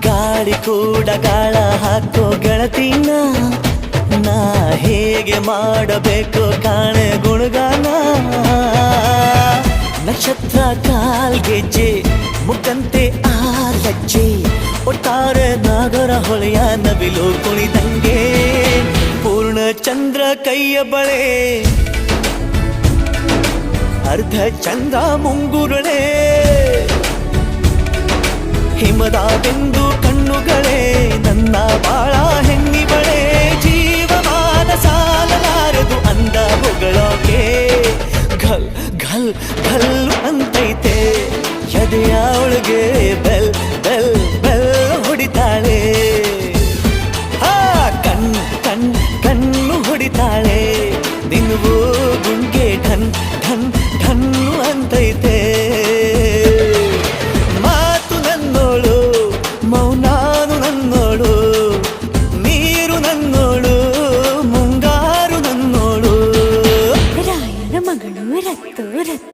ಗಾಳಿ ಕೂಡ ಗಾಳ ಹಾಕೋ ಗೆಳತಿನ ನಾ ಹೇಗೆ ಮಾಡಬೇಕು ಕಾಣೆ ಗುಣಗಾನ ನಕ್ಷತ್ರ ಕಾಲ್ಗೆಜ್ಜೆ ಮುಖಂತೆ ಆಲಜ್ಜೆ ಒಟ್ಟಾರೆ ನಾಗರ ಹೊಳೆಯ ನವಿಲು ಕುಣಿದಂಗೆ ಪೂರ್ಣ ಚಂದ್ರ ಕೈಯ ಬಳೆ ಅರ್ಧ ಚಂದ್ರ ಮುಂಗುರುಳೆ ಹಿಮದ ಬಿಂದು ಕಣ್ಣುಗಳೇ ನನ್ನ ಬಾಳ ಹೆಣ್ಣಿಬಳೆ ಜೀವಮಾನ ಸಾಲಲಾರದು ಅಂದ ಹೊಗಳೋಕೆ ಘಲ್ ಘಲ್ ಘಲ್ ಅಂತೈತೆ ಎದೆಯ ಒಳಗೆ